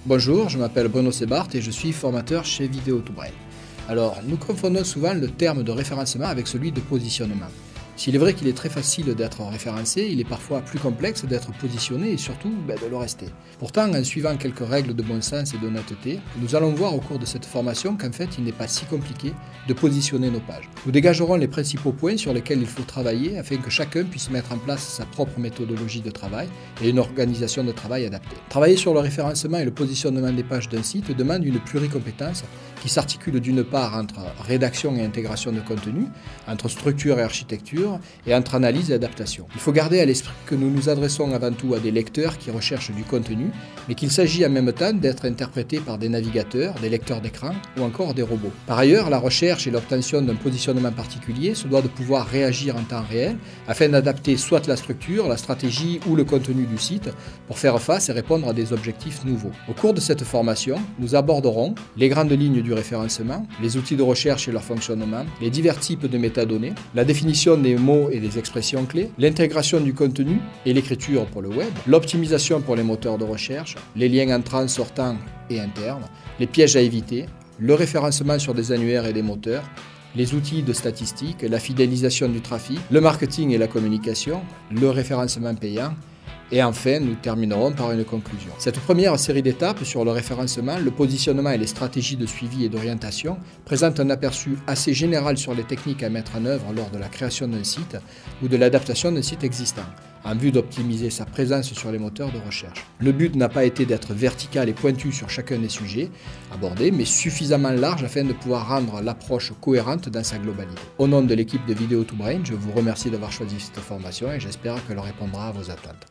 Bonjour, je m'appelle Bruno Sebart et je suis formateur chez Vidéo2Brain. Alors, nous confondons souvent le terme de référencement avec celui de positionnement. S'il est vrai qu'il est très facile d'être référencé, il est parfois plus complexe d'être positionné et surtout de le rester. Pourtant, en suivant quelques règles de bon sens et d'honnêteté, nous allons voir au cours de cette formation qu'en fait, il n'est pas si compliqué de positionner nos pages. Nous dégagerons les principaux points sur lesquels il faut travailler afin que chacun puisse mettre en place sa propre méthodologie de travail et une organisation de travail adaptée. Travailler sur le référencement et le positionnement des pages d'un site demande une pluricompétence qui s'articule d'une part entre rédaction et intégration de contenu, entre structure et architecture, et entre analyse et adaptation. Il faut garder à l'esprit que nous nous adressons avant tout à des lecteurs qui recherchent du contenu, mais qu'il s'agit en même temps d'être interprétés par des navigateurs, des lecteurs d'écran ou encore des robots. Par ailleurs, la recherche et l'obtention d'un positionnement particulier se doit de pouvoir réagir en temps réel afin d'adapter soit la structure, la stratégie ou le contenu du site pour faire face et répondre à des objectifs nouveaux. Au cours de cette formation, nous aborderons les grandes lignes du référencement, les outils de recherche et leur fonctionnement, les divers types de métadonnées, la définition des mots et des expressions clés, l'intégration du contenu et l'écriture pour le web, l'optimisation pour les moteurs de recherche, les liens entrants, sortants et internes, les pièges à éviter, le référencement sur des annuaires et des moteurs, les outils de statistiques, la fidélisation du trafic, le marketing et la communication, le référencement payant. Et enfin, nous terminerons par une conclusion. Cette première série d'étapes sur le référencement, le positionnement et les stratégies de suivi et d'orientation présente un aperçu assez général sur les techniques à mettre en œuvre lors de la création d'un site ou de l'adaptation d'un site existant, en vue d'optimiser sa présence sur les moteurs de recherche. Le but n'a pas été d'être vertical et pointu sur chacun des sujets abordés, mais suffisamment large afin de pouvoir rendre l'approche cohérente dans sa globalité. Au nom de l'équipe de Vidéo2Brain, je vous remercie d'avoir choisi cette formation et j'espère qu'elle répondra à vos attentes.